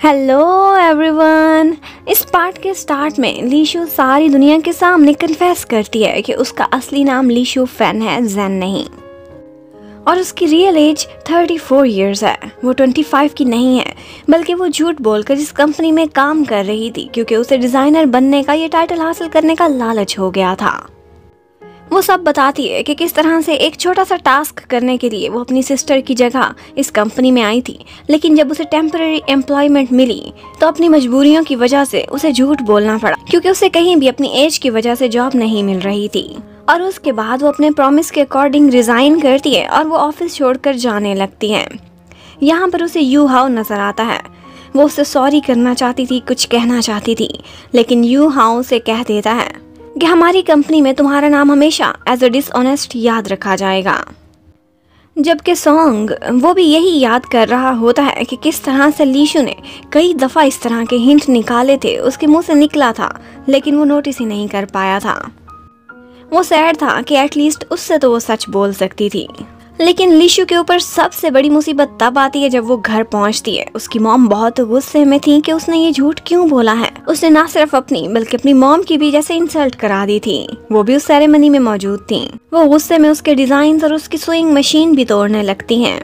Hello everyone. इस part के start में लीशु सारी दुनिया के सामने कन्फेस करती है कि उसका असली नाम लीशु फेन है, जेन नहीं। और उसकी रियल एज 34 इयर्स है। वो 25 की नहीं है, बल्कि वो झूठ बोलकर जिस कंपनी में काम कर रही थी क्योंकि उसे डिज़ाइनर बनने का ये टाइटल हासिल करने का लालच हो गया था। वो सब बताती है कि किस तरह से एक छोटा सा टास्क करने के लिए वो अपनी सिस्टर की जगह इस कंपनी में आई थी, लेकिन जब उसे टेम्पररी एम्प्लॉयमेंट मिली तो अपनी मजबूरियों की वजह से उसे झूठ बोलना पड़ा क्योंकि उसे कहीं भी अपनी एज की वजह से जॉब नहीं मिल रही थी। और उसके बाद वो अपने प्रॉमिस के अकॉर्डिंग रिजाइन करती है और वो ऑफिस छोड़कर जाने लगती है। यहाँ पर उसे यू हाओ नजर आता है। वो उससे सॉरी करना चाहती थी, कुछ कहना चाहती थी, लेकिन यू हाओ उसे कह देता है कि हमारी कंपनी में तुम्हारा नाम हमेशा एज अ डिसऑनेस्ट याद रखा जाएगा। जबकि सॉन्ग वो भी यही याद कर रहा होता है कि किस तरह से लीशु ने कई दफ़ा इस तरह के हिंट निकाले थे, उसके मुंह से निकला था, लेकिन वो नोटिस ही नहीं कर पाया था। वो सैड था कि एटलीस्ट उससे तो वो सच बोल सकती थी। लेकिन लीशु के ऊपर सबसे बड़ी मुसीबत तब आती है जब वो घर पहुंचती है। उसकी मॉम बहुत गुस्से में थी कि उसने ये झूठ क्यों बोला है। उसने ना सिर्फ अपनी बल्कि अपनी मॉम की भी जैसे इंसल्ट करा दी थी। वो भी उस सेरेमनी में मौजूद थी। वो गुस्से में उसके डिजाइन और उसकी सुइंग मशीन भी तोड़ने लगती हैं।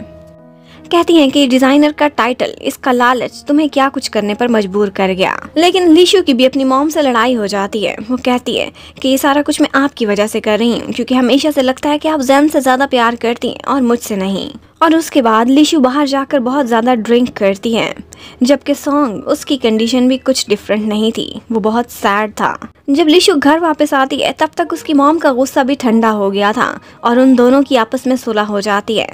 कहती हैं कि डिजाइनर का टाइटल, इसका लालच तुम्हें क्या कुछ करने पर मजबूर कर गया। लेकिन लीशु की भी अपनी मॉम से लड़ाई हो जाती है। वो कहती है कि ये सारा कुछ मैं आपकी वजह से कर रही हूँ क्योंकि हमेशा से लगता है कि आप जेन से ज्यादा प्यार करती हैं और मुझसे नहीं। और उसके बाद लीशु बाहर जाकर बहुत ज़्यादा ड्रिंक करती है, जबकि सॉन्ग उसकी कंडीशन भी कुछ डिफरेंट नहीं थी। वो बहुत सैड था। जब लीशु घर वापस आती है तब तक उसकी मॉम का गुस्सा भी ठंडा हो गया था और उन दोनों की आपस में सुलह हो जाती है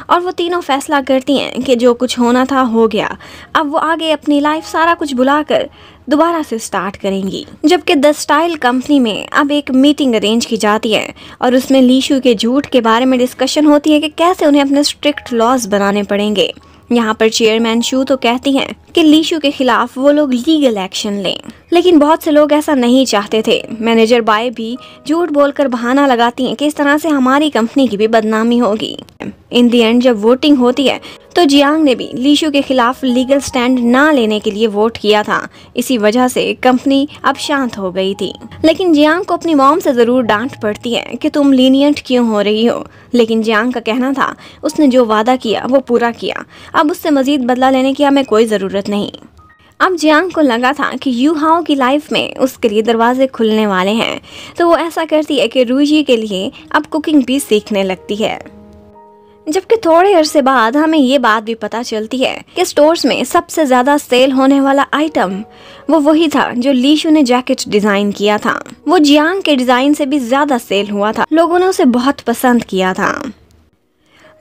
और वो तीनों फैसला करती हैं कि जो कुछ होना था हो गया। अब वो आगे अपनी लाइफ सारा कुछ भुलाकर दोबारा से स्टार्ट करेंगी। जबकि द स्टाइल कंपनी में अब एक मीटिंग अरेंज की जाती है और उसमें लीशु के झूठ के बारे में डिस्कशन होती है कि कैसे उन्हें अपने स्ट्रिक्ट लॉज बनाने पड़ेंगे। यहाँ पर चेयरमैन शू तो कहती हैं कि लीशु के खिलाफ वो लोग लीगल एक्शन लें, लेकिन बहुत से लोग ऐसा नहीं चाहते थे। मैनेजर बाय भी झूठ बोलकर बहाना लगाती हैं कि इस तरह से हमारी कंपनी की भी बदनामी होगी। इन दी एंड जब वोटिंग होती है तो जियांग ने भी लीशु के खिलाफ लीगल स्टैंड ना लेने के लिए वोट किया था। इसी वजह से कंपनी अब शांत हो गई थी। लेकिन जियांग को अपनी मॉम से जरूर डांट पड़ती है कि तुम लीनियंट क्यों हो रही हो। लेकिन जियांग का कहना था उसने जो वादा किया वो पूरा किया, अब उससे मजीद बदला लेने की हमें कोई ज़रूरत नहीं। अब जियांग को लगा था कि यू हाओ की लाइफ में उसके लिए दरवाजे खुलने वाले हैं, तो वो ऐसा करती है कि रूजी के लिए अब कुकिंग भी सीखने लगती है। जबकि थोड़े अरसे बाद हमें ये बात भी पता चलती है कि स्टोर्स में सबसे ज़्यादा सेल होने वाला आइटम वो वही था जो लीशु ने जैकेट डिज़ाइन किया था। वो जियांग के डिज़ाइन से भी ज़्यादा सेल हुआ था। लोगों ने उसे बहुत पसंद किया था।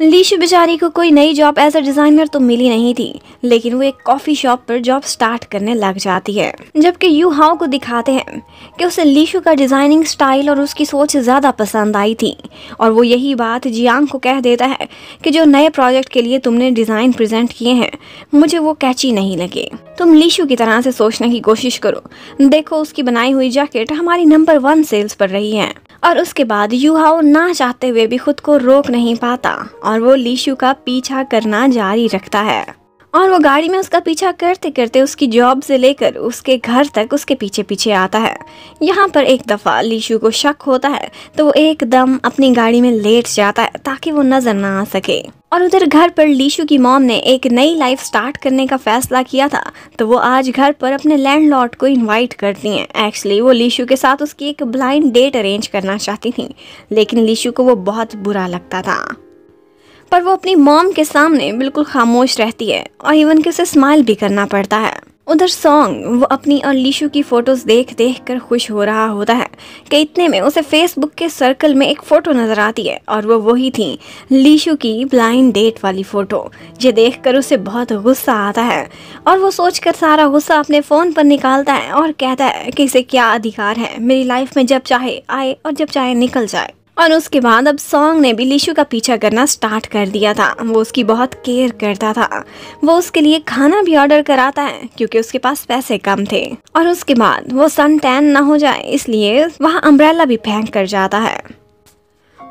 लीशु बेचारी को कोई नई जॉब एज अ डिज़ाइनर तो मिली नहीं थी, लेकिन वो एक कॉफ़ी शॉप पर जॉब स्टार्ट करने लग जाती है। जबकि यू हाओ को दिखाते हैं कि उसे लीशु का डिज़ाइनिंग स्टाइल और उसकी सोच ज़्यादा पसंद आई थी और वो यही बात जियांग को कह देता है कि जो नए प्रोजेक्ट के लिए तुमने डिज़ाइन प्रेजेंट किए हैं मुझे वो कैची नहीं लगे। तुम लीशु की तरह से सोचने की कोशिश करो। देखो उसकी बनाई हुई जैकेट हमारी नंबर 1 सेल्स पर रही है। और उसके बाद यू हाओ ना चाहते हुए भी खुद को रोक नहीं पाता और वो लीशु का पीछा करना जारी रखता है। और वो गाड़ी में उसका पीछा करते करते उसकी जॉब से लेकर उसके घर तक उसके पीछे पीछे आता है। यहाँ पर एक दफ़ा लीशु को शक होता है तो वो एकदम अपनी गाड़ी में लेट जाता है ताकि वो नजर ना आ सके। और उधर घर पर लीशु की मॉम ने एक नई लाइफ स्टार्ट करने का फैसला किया था, तो वो आज घर पर अपने लैंडलॉर्ड को इनवाइट करती हैं। एक्चुअली वो लीशु के साथ उसकी एक ब्लाइंड डेट अरेंज करना चाहती थी, लेकिन लीशु को वो बहुत बुरा लगता था। पर वो अपनी मॉम के सामने बिल्कुल खामोश रहती है और इवन कि उसे स्माइल भी करना पड़ता है। उधर सॉन्ग वो अपनी और लीशु की फोटोज देख देख कर खुश हो रहा होता है कि इतने में उसे फेसबुक के सर्कल में एक फ़ोटो नज़र आती है और वो वही थी लीशु की ब्लाइंड डेट वाली फ़ोटो। ये देखकर उसे बहुत गुस्सा आता है और वो सोचकर सारा गुस्सा अपने फ़ोन पर निकालता है और कहता है कि इसे क्या अधिकार है मेरी लाइफ में जब चाहे आए और जब चाहे निकल जाए। और उसके बाद अब सॉन्ग ने भी लीशु का पीछा करना स्टार्ट कर दिया था। वो उसकी बहुत केयर करता था। वो उसके लिए खाना भी ऑर्डर कराता है क्योंकि उसके पास पैसे कम थे। और उसके बाद वो सन टैन ना हो जाए इसलिए वहाँ अम्ब्रेला भी फेंक कर जाता है।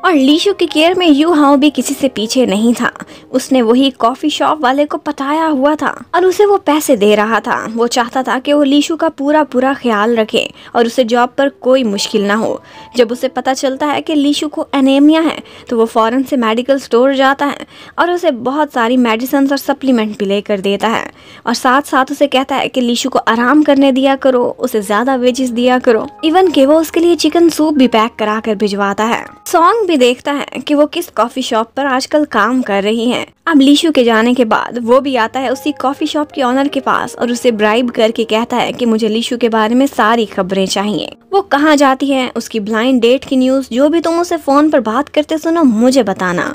और लीशु की केयर में यू हाओ भी किसी से पीछे नहीं था। उसने वही कॉफी शॉप वाले को पटाया हुआ था और उसे वो पैसे दे रहा था। वो चाहता था कि वो लीशु का पूरा ख्याल रखे और उसे जॉब पर कोई मुश्किल ना हो। जब उसे पता चलता है कि लीशु को एनीमिया है तो वो फौरन से मेडिकल स्टोर जाता है और उसे बहुत सारी मेडिसिन और सप्लीमेंट भी लेकर देता है और साथ साथ उसे कहता है कि लीशु को आराम करने दिया करो, उसे ज्यादा वेजेस दिया करो, इवन कि वो उसके लिए चिकन सूप भी पैक करा कर भिजवाता है। सॉन्ग भी देखता है कि वो किस कॉफी शॉप पर आजकल काम कर रही है। अब लीशु के जाने के बाद वो भी आता है उसी कॉफी शॉप के ऑनर के पास और उसे ब्राइब करके कहता है कि मुझे लीशु के बारे में सारी खबरें चाहिए। वो कहाँ जाती है, उसकी ब्लाइंड डेट की न्यूज़, जो भी तुम उसे फोन पर बात करते सुनो मुझे बताना।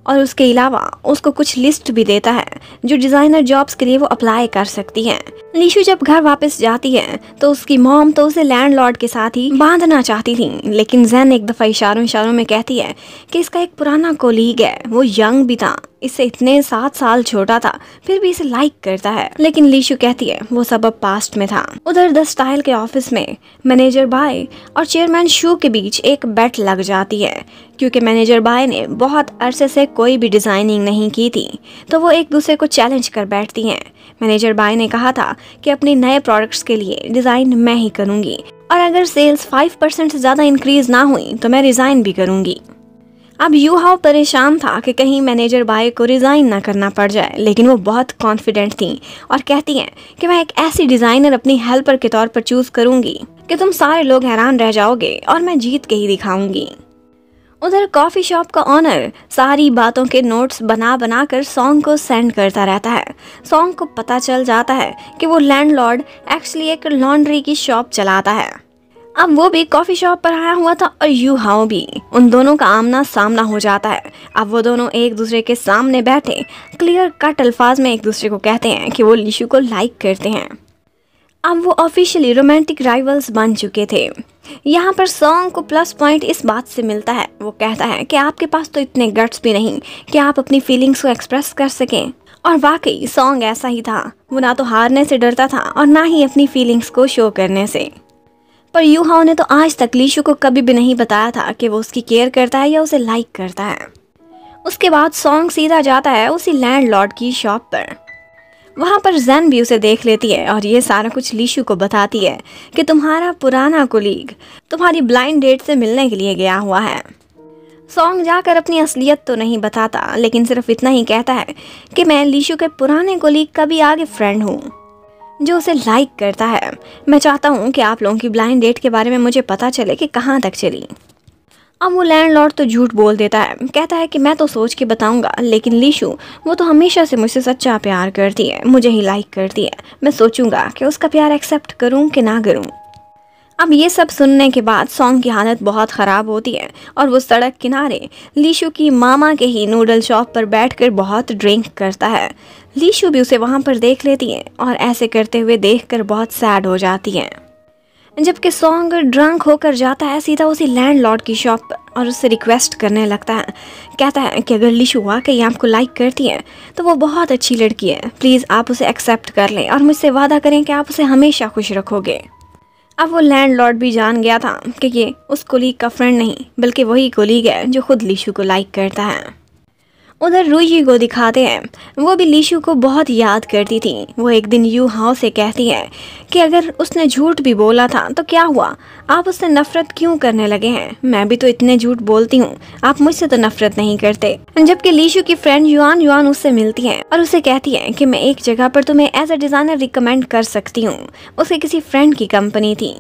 और उसके अलावा उसको कुछ लिस्ट भी देता है जो डिजाइनर जॉब्स के लिए वो अप्लाई कर सकती है। लीशु जब घर वापस जाती है तो उसकी मॉम तो उसे लैंडलॉर्ड के साथ ही बांधना चाहती थी, लेकिन जैन एक दफा इशारों में कहती है कि इसका एक पुराना कोलीग है, वो यंग भी था, इससे इतने 7 साल छोटा था, फिर भी इसे लाइक करता है। लेकिन लीशु कहती है वो सब अब पास्ट में था। उधर द स्टाइल के ऑफिस में मैनेजर बाय और चेयरमैन शू के बीच एक बेट लग जाती है, क्योंकि मैनेजर बाय ने बहुत अरसे से कोई भी डिजाइनिंग नहीं की थी, तो वो एक दूसरे को चैलेंज कर बैठती हैं। मैनेजर बाय ने कहा था कि अपने नए प्रोडक्ट्स के लिए डिजाइन मैं ही करूंगी और अगर सेल्स 5% से ज्यादा इंक्रीज ना हुई तो मैं रिजाइन भी करूंगी। अब यू हाओ परेशान था कि कहीं मैनेजर बाय को रिजाइन ना करना पड़ जाए, लेकिन वो बहुत कॉन्फिडेंट थी और कहती हैं कि मैं एक ऐसी डिजाइनर अपनी हेल्पर के तौर पर चूज करूंगी कि तुम सारे लोग हैरान रह जाओगे और मैं जीत के ही दिखाऊंगी। उधर कॉफी शॉप का ऑनर सारी बातों के नोट्स बना कर सॉन्ग को सेंड करता रहता है। सॉन्ग को पता चल जाता है कि वो लैंडलॉर्ड एक्चुअली एक लॉन्ड्री की शॉप चलाता है। अब वो भी कॉफी शॉप पर आया हुआ था और यू हाओ भी। उन दोनों का आमना सामना हो जाता है। अब वो दोनों एक दूसरे के सामने बैठे क्लियर कट अल्फाज में एक दूसरे को कहते हैं कि वो लीशु को लाइक करते हैं। अब वो ऑफिशियली रोमांटिक राइवल्स बन चुके थे। यहाँ पर सॉन्ग को प्लस पॉइंट इस बात से मिलता है, वो कहता है कि आपके पास तो इतने गट्स भी नहीं कि आप अपनी फीलिंग्स को एक्सप्रेस कर सकें। और वाकई सॉन्ग ऐसा ही था, वो ना तो हारने से डरता था और ना ही अपनी फीलिंग्स को शो करने से। पर यू हाओ ने तो आज तक लीशु को कभी भी नहीं बताया था कि वो उसकी केयर करता है या उसे लाइक करता है। उसके बाद सॉन्ग सीधा जाता है उसी लैंडलॉर्ड की शॉप पर। वहाँ पर जैन भी उसे देख लेती है और ये सारा कुछ लीशु को बताती है कि तुम्हारा पुराना कोलीग तुम्हारी ब्लाइंड डेट से मिलने के लिए गया हुआ है। सॉन्ग जाकर अपनी असलियत तो नहीं बताता, लेकिन सिर्फ इतना ही कहता है कि मैं लीशु के पुराने कोलीग का भी आगे फ्रेंड हूँ जो उसे लाइक करता है। मैं चाहता हूँ कि आप लोगों की ब्लाइंड डेट के बारे में मुझे पता चले कि कहाँ तक चली। अब वो लैंडलॉर्ड तो झूठ बोल देता है, कहता है कि मैं तो सोच के बताऊंगा, लेकिन लीशु वो तो हमेशा से मुझसे सच्चा प्यार करती है, मुझे ही लाइक करती है, मैं सोचूंगा कि उसका प्यार एक्सेप्ट करूं कि ना करूं। अब ये सब सुनने के बाद सॉन्ग की हालत बहुत ख़राब होती है और वो सड़क किनारे लीशु की मामा के ही नूडल शॉप पर बैठकर बहुत ड्रिंक करता है। लीशु भी उसे वहाँ पर देख लेती है और ऐसे करते हुए देखकर बहुत सैड हो जाती है। जबकि सॉन्ग ड्रंक होकर जाता है सीधा उसी लैंडलॉर्ड की शॉप पर और उससे रिक्वेस्ट करने लगता है। कहता है कि अगर लीशु वाकई आपको लाइक करती है तो वो बहुत अच्छी लड़की है, प्लीज़ आप उसे एक्सेप्ट कर लें और मुझसे वादा करें कि आप उसे हमेशा खुश रखोगे। अब वो लैंडलॉर्ड भी जान गया था कि ये उस कोलीग का फ्रेंड नहीं बल्कि वही कोलीग है जो खुद लीशु को लाइक करता है। उधर रुई को दिखाते हैं, वो भी लीशु को बहुत याद करती थी। वो एक दिन यू हाओ से कहती है कि अगर उसने झूठ भी बोला था तो क्या हुआ, आप उससे नफरत क्यों करने लगे हैं? मैं भी तो इतने झूठ बोलती हूँ, आप मुझसे तो नफरत नहीं करते। जबकि लीशु की फ्रेंड युआन उससे मिलती है और उसे कहती है कि मैं एक जगह पर तुम्हें एज अ डिजाइनर रिकमेंड कर सकती हूँ। उसके किसी फ्रेंड की कंपनी थी,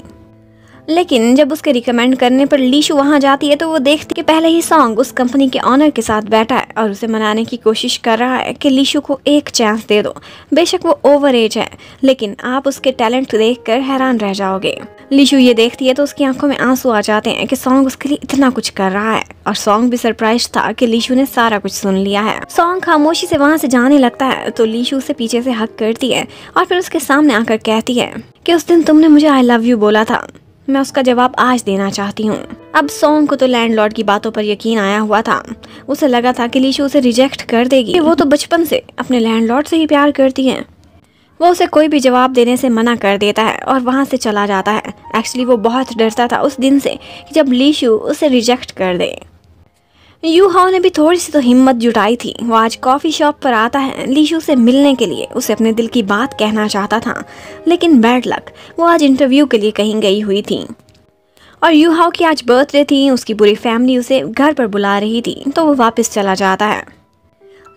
लेकिन जब उसके रिकमेंड करने पर लीशु वहां जाती है तो वो देखती कि पहले ही सॉन्ग उस कंपनी के ऑनर के साथ बैठा है और उसे मनाने की कोशिश कर रहा है कि लीशु को एक चांस दे दो। बेशक वो ओवर एज है, लेकिन आप उसके टैलेंट देखकर हैरान रह जाओगे। लीशु ये देखती है तो उसकी आंखों में आंसू आ जाते हैं कि सॉन्ग उसके लिए इतना कुछ कर रहा है। और सॉन्ग भी सरप्राइज था कि लीशु ने सारा कुछ सुन लिया है। सॉन्ग खामोशी से वहां से जाने लगता है तो लीशु उसे पीछे से हक करती है और फिर उसके सामने आकर कहती है कि उस दिन तुमने मुझे आई लव यू बोला था, मैं उसका जवाब आज देना चाहती हूँ। अब सॉन्ग को तो लैंडलॉर्ड की बातों पर यकीन आया हुआ था। उसे लगा था कि लीशु उसे रिजेक्ट कर देगी, वो तो बचपन से अपने लैंडलॉर्ड से ही प्यार करती है। वो उसे कोई भी जवाब देने से मना कर देता है और वहाँ से चला जाता है। एक्चुअली वो बहुत डरता था उस दिन से कि जब लीशु उसे रिजेक्ट कर दे। यू हाओ ने भी थोड़ी सी तो हिम्मत जुटाई थी। वो आज कॉफ़ी शॉप पर आता है लीशु से मिलने के लिए, उसे अपने दिल की बात कहना चाहता था, लेकिन बैड लक, वो आज इंटरव्यू के लिए कहीं गई हुई थी और यू हाओ की आज बर्थडे थी। उसकी पूरी फैमिली उसे घर पर बुला रही थी, तो वो वापस चला जाता है।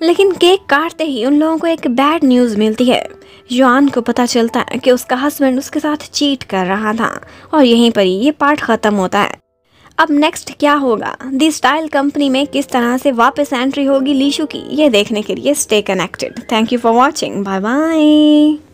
लेकिन केक काटते ही उन लोगों को एक बैड न्यूज़ मिलती है। युआन को पता चलता है कि उसका हस्बैंड उसके साथ चीट कर रहा था और यहीं पर ही ये पार्ट ख़त्म होता है। अब नेक्स्ट क्या होगा, दी स्टाइल कंपनी में किस तरह से वापस एंट्री होगी लीशु की, ये देखने के लिए stay connected. Thank you for watching, bye bye.